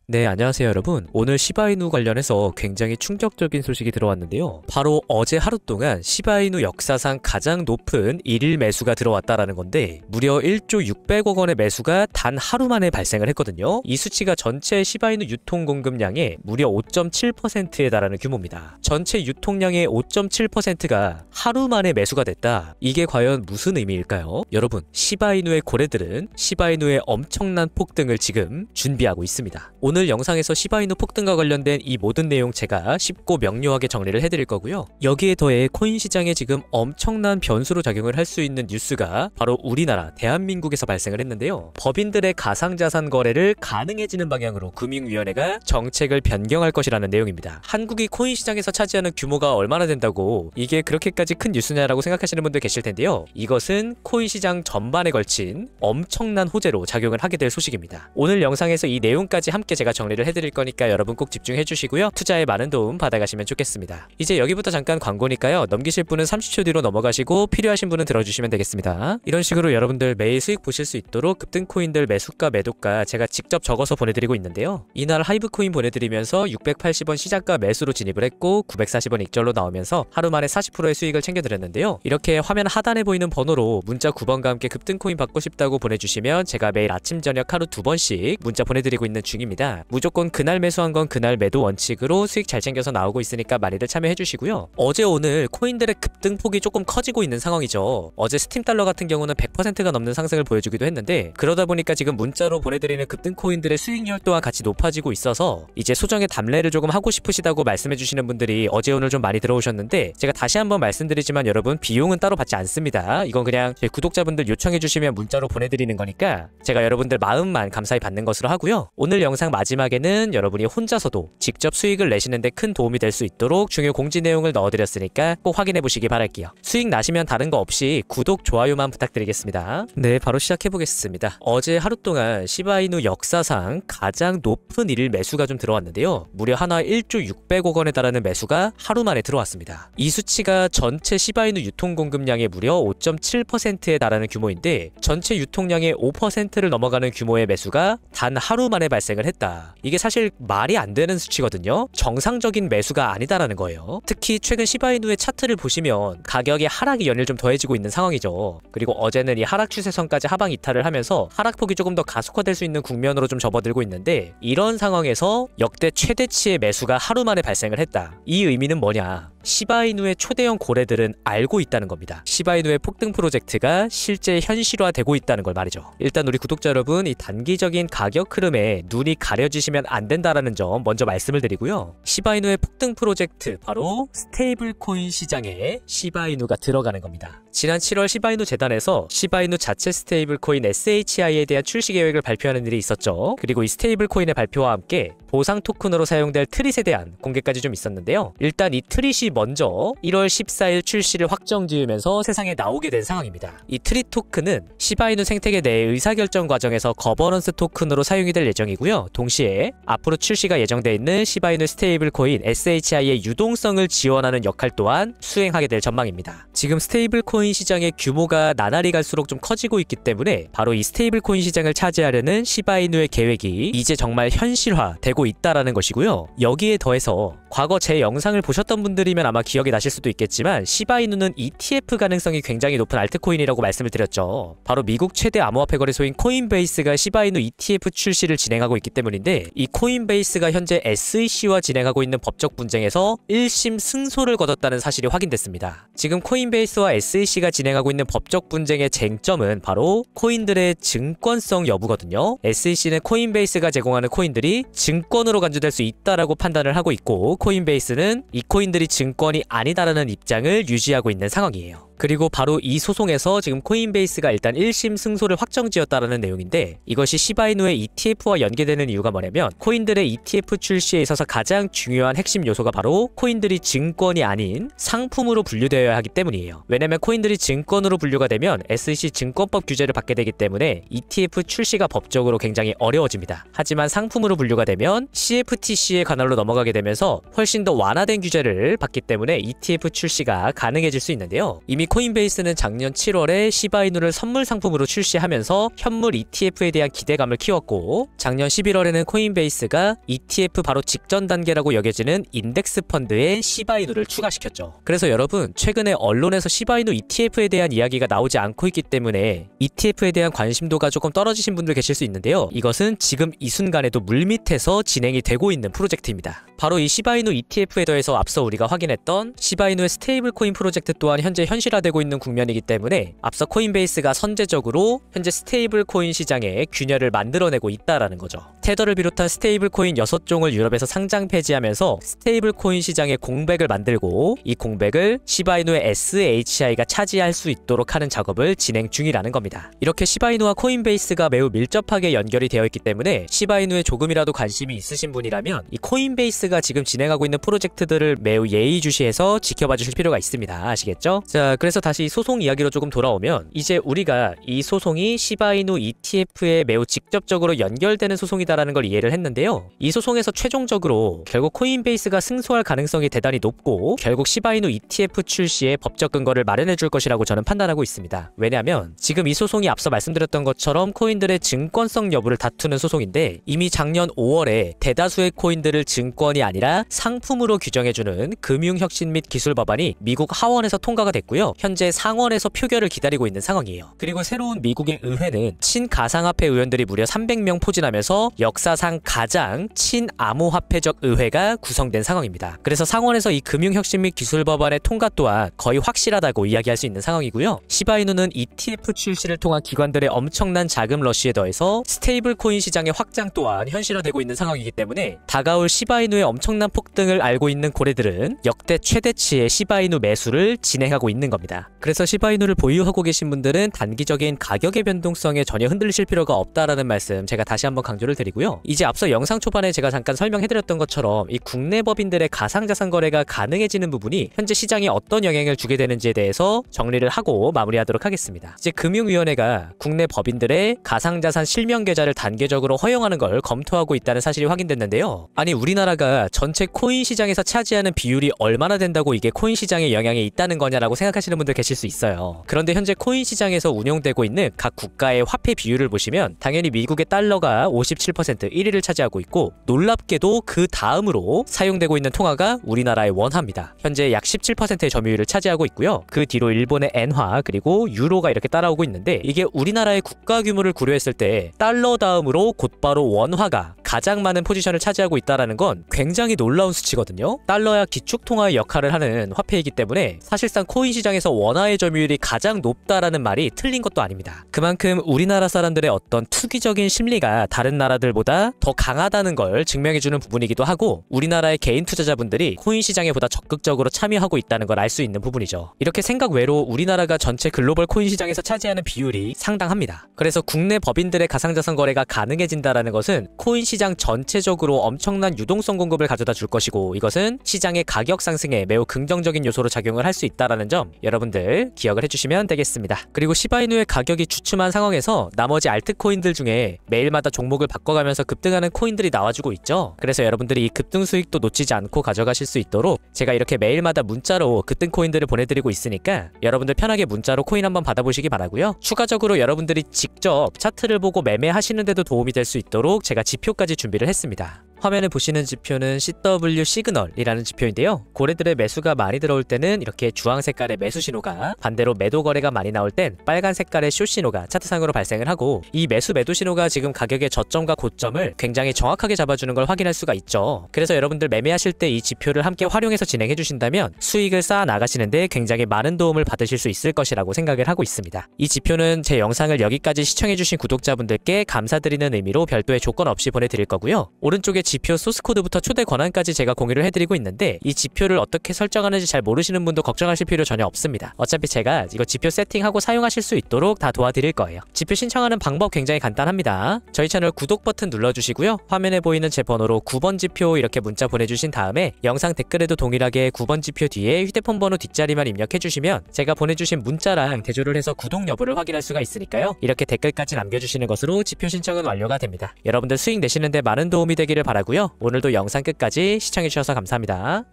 네, 안녕하세요 여러분. 오늘 시바이누 관련해서 굉장히 충격적인 소식이 들어왔는데요. 바로 어제 하루 동안 시바이누 역사상 가장 높은 일일 매수가 들어왔다라는 건데 무려 1조 600억 원의 매수가 단 하루 만에 발생을 했거든요. 이 수치가 전체 시바이누 유통 공급량의 무려 5.7%에 달하는 규모입니다. 전체 유통량의 5.7%가 하루 만에 매수가 됐다. 이게 과연 무슨 의미일까요? 여러분, 시바이누의 고래들은 시바이누의 엄청난 폭등을 지금 준비하고 있습니다. 오늘 영상에서 시바이누 폭등과 관련된 이 모든 내용 제가 쉽고 명료하게 정리를 해드릴 거고요. 여기에 더해 코인 시장에 지금 엄청난 변수로 작용을 할 수 있는 뉴스가 바로 우리나라 대한민국에서 발생을 했는데요. 법인들의 가상자산 거래를 가능해지는 방향으로 금융위원회가 정책을 변경할 것이라는 내용입니다. 한국이 코인 시장에서 차지하는 규모가 얼마나 된다고 이게 그렇게까지 큰 뉴스냐라고 생각하시는 분들 계실 텐데요. 이것은 코인 시장 전반에 걸친 엄청난 호재로 작용을 하게 될 소식입니다. 오늘 영상에서 이 내용까지 함께 제가 정리를 해드릴 거니까 여러분 꼭 집중해 주시고요. 투자에 많은 도움 받아가시면 좋겠습니다. 이제 여기부터 잠깐 광고니까요. 넘기실 분은 30초 뒤로 넘어가시고 필요하신 분은 들어주시면 되겠습니다. 이런 식으로 여러분들 매일 수익 보실 수 있도록 급등 코인들 매수가 매도가 제가 직접 적어서 보내드리고 있는데요. 이날 하이브 코인 보내드리면서 680원 시작가 매수로 진입을 했고 940원 익절로 나오면서 하루 만에 40%의 수익을 챙겨드렸는데요. 이렇게 화면 하단에 보이는 번호로 문자 9번과 함께 급등 코인 받고 싶다고 보내주시면 제가 매일 아침 저녁 하루 2번씩 문자 보내드리고 있는 중입니다. 무조건 그날 매수한 건 그날 매도 원칙으로 수익 잘 챙겨서 나오고 있으니까 많이들 참여해 주시고요. 어제 오늘 코인들의 급등폭이 조금 커지고 있는 상황이죠. 어제 스팀 달러 같은 경우는 100%가 넘는 상승을 보여주기도 했는데 그러다 보니까 지금 문자로 보내드리는 급등 코인들의 수익률 또한 같이 높아지고 있어서 이제 소정의 담례를 조금 하고 싶으시다고 말씀해 주시는 분들이 어제 오늘 좀 많이 들어오셨는데 제가 다시 한번 말씀드리지만 여러분 비용은 따로 받지 않습니다. 이건 그냥 제 구독자분들 요청해 주시면 문자로 보내드리는 거니까 제가 여러분들 마음만 감사히 받는 것으로 하고요. 오늘 영상 마지막에는 여러분이 혼자서도 직접 수익을 내시는데 큰 도움이 될 수 있도록 중요 공지 내용을 넣어드렸으니까 꼭 확인해 보시기 바랄게요. 수익 나시면 다른 거 없이 구독, 좋아요만 부탁드리겠습니다. 네, 바로 시작해 보겠습니다. 어제 하루 동안 시바이누 역사상 가장 높은 일일 매수가 좀 들어왔는데요. 무려 하나 1조 600억 원에 달하는 매수가 하루 만에 들어왔습니다. 이 수치가 전체 시바이누 유통 공급량의 무려 5.7%에 달하는 규모인데 전체 유통량의 5%를 넘어가는 규모의 매수가 단 하루 만에 발생을 했다. 이게 사실 말이 안 되는 수치거든요. 정상적인 매수가 아니다라는 거예요. 특히 최근 시바이누의 차트를 보시면 가격의 하락이 연일 좀 더해지고 있는 상황이죠. 그리고 어제는 이 하락 추세선까지 하방 이탈을 하면서 하락폭이 조금 더 가속화될 수 있는 국면으로 좀 접어들고 있는데 이런 상황에서 역대 최대치의 매수가 하루 만에 발생을 했다. 이 의미는 뭐냐? 시바이누의 초대형 고래들은 알고 있다는 겁니다. 시바이누의 폭등 프로젝트가 실제 현실화되고 있다는 걸 말이죠. 일단 우리 구독자 여러분, 이 단기적인 가격 흐름에 눈이 가려지시면 안 된다라는 점 먼저 말씀을 드리고요. 시바이누의 폭등 프로젝트, 바로 스테이블 코인 시장에 시바이누가 들어가는 겁니다. 지난 7월 시바이누 재단에서 시바이누 자체 스테이블 코인 SHI에 대한 출시 계획을 발표하는 일이 있었죠. 그리고 이 스테이블 코인의 발표와 함께 보상 토큰으로 사용될 트릿에 대한 공개까지 좀 있었는데요. 일단 이 트릿이 먼저 1월 14일 출시를 확정 지으면서 세상에 나오게 된 상황입니다. 이 트릿 토큰은 시바이누 생태계 내의 의사결정 과정에서 거버넌스 토큰으로 사용이 될 예정이고요. 동시에 앞으로 출시가 예정되어 있는 시바이누 스테이블 코인 SHI의 유동성을 지원하는 역할 또한 수행하게 될 전망입니다. 지금 스테이블 코인 시장의 규모가 나날이 갈수록 좀 커지고 있기 때문에 바로 이 스테이블 코인 시장을 차지하려는 시바이누의 계획이 이제 정말 현실화되고 있다라는 것이고요. 여기에 더해서 과거 제 영상을 보셨던 분들이면 아마 기억이 나실 수도 있겠지만 시바이누는 ETF 가능성이 굉장히 높은 알트코인이라고 말씀을 드렸죠. 바로 미국 최대 암호화폐 거래소인 코인베이스가 시바이누 ETF 출시를 진행하고 있기 때문인데 이 코인베이스가 현재 SEC와 진행하고 있는 법적 분쟁에서 1심 승소를 거뒀다는 사실이 확인됐습니다. 지금 코인베이스와 SEC가 진행하고 있는 법적 분쟁의 쟁점은 바로 코인들의 증권성 여부거든요. SEC는 코인베이스가 제공하는 코인들이 증권으로 간주될 수 있다라고 판단을 하고 있고 코인베이스는 이 코인들이 증권이 아니다라는 입장을 유지하고 있는 상황이에요. 그리고 바로 이 소송에서 지금 코인베이스가 일단 1심 승소를 확정지었다라는 내용인데 이것이 시바이누의 ETF와 연계되는 이유가 뭐냐면 코인들의 ETF 출시에 있어서 가장 중요한 핵심 요소가 바로 코인들이 증권이 아닌 상품으로 분류되어야 하기 때문이에요. 왜냐면 코인들이 증권으로 분류가 되면 SEC 증권법 규제를 받게 되기 때문에 ETF 출시가 법적으로 굉장히 어려워집니다. 하지만 상품으로 분류가 되면 CFTC의 관할로 넘어가게 되면서 훨씬 더 완화된 규제를 받기 때문에 ETF 출시가 가능해질 수 있는데요. 이미 이미 코인베이스는 작년 7월에 시바이누를 선물 상품으로 출시하면서 현물 ETF에 대한 기대감을 키웠고, 작년 11월에는 코인베이스가 ETF 바로 직전 단계라고 여겨지는 인덱스 펀드에 시바이누를 추가시켰죠. 그래서 여러분, 최근에 언론에서 시바이누 ETF에 대한 이야기가 나오지 않고 있기 때문에 ETF에 대한 관심도가 조금 떨어지신 분들 계실 수 있는데요. 이것은 지금 이 순간에도 물밑에서 진행이 되고 있는 프로젝트입니다. 바로 이 시바이누 ETF에 더해서 앞서 우리가 확인했던 시바이누의 스테이블 코인 프로젝트 또한 현재 현실화되고 있는 국면이기 때문에 앞서 코인베이스가 선제적으로 현재 스테이블 코인 시장에 균열을 만들어내고 있다라는 거죠. 테더를 비롯한 스테이블 코인 6종을 유럽에서 상장 폐지하면서 스테이블 코인 시장의 공백을 만들고, 이 공백을 시바이누의 SHI가 차지할 수 있도록 하는 작업을 진행 중이라는 겁니다. 이렇게 시바이누와 코인베이스가 매우 밀접하게 연결이 되어 있기 때문에 시바이누에 조금이라도 관심이 있으신 분이라면 이 코인베이스가 지금 진행하고 있는 프로젝트들을 매우 예의주시해서 지켜봐 주실 필요가 있습니다. 아시겠죠? 자, 그래서 다시 소송 이야기로 조금 돌아오면, 이제 우리가 이 소송이 시바이누 ETF에 매우 직접적으로 연결되는 소송이다라는 걸 이해를 했는데요. 이 소송에서 최종적으로 결국 코인베이스가 승소할 가능성이 대단히 높고, 결국 시바이누 ETF 출시에 법적 근거를 마련해 줄 것이라고 저는 판단하고 있습니다. 왜냐하면 지금 이 소송이 앞서 말씀드렸던 것처럼 코인들의 증권성 여부를 다투는 소송인데, 이미 작년 5월에 대다수의 코인들을 증권이 아니라 상품으로 규정해주는 금융혁신 및 기술 법안이 미국 하원에서 통과가 됐고요. 현재 상원에서 표결을 기다리고 있는 상황이에요. 그리고 새로운 미국의 의회는 친가상화폐 의원들이 무려 300명 포진하면서 역사상 가장 친암호화폐적 의회가 구성된 상황입니다. 그래서 상원에서 이 금융혁신 및 기술 법안의 통과 또한 거의 확실하다고 이야기할 수 있는 상황이고요. 시바이누는 ETF 출시를 통한 기관들의 엄청난 자금 러시에 더해서 스테이블 코인 시장의 확장 또한 현실화되고 있는 상황이기 때문에 다가올 시바이누의 엄청난 폭등을 알고 있는 고래들은 역대 최대치의 시바이누 매수를 진행하고 있는 겁니다. 그래서 시바이누를 보유하고 계신 분들은 단기적인 가격의 변동성에 전혀 흔들리실 필요가 없다라는 말씀 제가 다시 한번 강조를 드리고요. 이제 앞서 영상 초반에 제가 잠깐 설명해드렸던 것처럼 이 국내 법인들의 가상자산 거래가 가능해지는 부분이 현재 시장에 어떤 영향을 주게 되는지에 대해서 정리를 하고 마무리하도록 하겠습니다. 이제 금융위원회가 국내 법인들의 가상자산 실명 계좌를 단계적으로 허용하는 걸 검토하고 있다는 사실이 확인됐는데요. 아니, 우리나라가 전체 코인 시장에서 차지하는 비율이 얼마나 된다고 이게 코인 시장에 영향이 있다는 거냐라고 생각하시는 분들 계실 수 있어요. 그런데 현재 코인 시장에서 운용되고 있는 각 국가의 화폐 비율을 보시면 당연히 미국의 달러가 57% 1위를 차지하고 있고, 놀랍게도 그 다음으로 사용되고 있는 통화가 우리나라의 원화입니다. 현재 약 17%의 점유율을 차지하고 있고요. 그 뒤로 일본의 엔화 그리고 유로가 이렇게 따라오고 있는데, 이게 우리나라의 국가 규모를 고려했을 때 달러 다음으로 곧바로 원화가 가장 많은 포지션을 차지하고 있다는 건 굉장히 놀라운 수치거든요. 달러야 기축통화의 역할을 하는 화폐이기 때문에 사실상 코인 시장에서 원화의 점유율이 가장 높다라는 말이 틀린 것도 아닙니다. 그만큼 우리나라 사람들의 어떤 투기적인 심리가 다른 나라들보다 더 강하다는 걸 증명해주는 부분이기도 하고, 우리나라의 개인 투자자분들이 코인 시장에 보다 적극적으로 참여하고 있다는 걸 알 수 있는 부분이죠. 이렇게 생각 외로 우리나라가 전체 글로벌 코인 시장에서 차지하는 비율이 상당합니다. 그래서 국내 법인들의 가상자산 거래가 가능해진다는 것은 코인 시장 전체적으로 엄청난 유동성 공급을 가져다 줄 것이고, 이것은 시장의 가격 상승에 매우 긍정적인 요소로 작용을 할 수 있다는 점 여러분들 기억을 해주시면 되겠습니다. 그리고 시바이누의 가격이 주춤한 상황에서 나머지 알트코인들 중에 매일마다 종목을 바꿔가면서 급등하는 코인들이 나와주고 있죠. 그래서 여러분들이 이 급등 수익도 놓치지 않고 가져가실 수 있도록 제가 이렇게 매일마다 문자로 급등 코인들을 보내드리고 있으니까 여러분들 편하게 문자로 코인 한번 받아보시기 바라고요. 추가적으로 여러분들이 직접 차트를 보고 매매하시는데도 도움이 될 수 있도록 제가 지표까지 준비를 했습니다. 화면에 보시는 지표는 CW 시그널이라는 지표인데요. 고래들의 매수가 많이 들어올 때는 이렇게 주황 색깔의 매수 신호가, 반대로 매도 거래가 많이 나올 땐 빨간 색깔의 숏 신호가 차트상으로 발생을 하고, 이 매수 매도 신호가 지금 가격의 저점과 고점을 굉장히 정확하게 잡아주는 걸 확인할 수가 있죠. 그래서 여러분들 매매하실 때 이 지표를 함께 활용해서 진행해 주신다면 수익을 쌓아 나가시는데 굉장히 많은 도움을 받으실 수 있을 것이라고 생각을 하고 있습니다. 이 지표는 제 영상을 여기까지 시청해 주신 구독자분들께 감사드리는 의미로 별도의 조건 없이 보내드릴 거고요. 오른쪽에 지표 소스코드부터 초대 권한까지 제가 공유를 해드리고 있는데, 이 지표를 어떻게 설정하는지 잘 모르시는 분도 걱정하실 필요 전혀 없습니다. 어차피 제가 이거 지표 세팅하고 사용하실 수 있도록 다 도와드릴 거예요. 지표 신청하는 방법 굉장히 간단합니다. 저희 채널 구독 버튼 눌러주시고요. 화면에 보이는 제 번호로 9번 지표 이렇게 문자 보내주신 다음에 영상 댓글에도 동일하게 9번 지표 뒤에 휴대폰 번호 뒷자리만 입력해주시면 제가 보내주신 문자랑 대조를 해서 구독 여부를 확인할 수가 있으니까요. 이렇게 댓글까지 남겨주시는 것으로 지표 신청은 완료가 됩니다. 여러분들 수익 내시는데 많은 도움이 되기를 바라고요. 오늘도 영상 끝까지 시청해주셔서 감사합니다.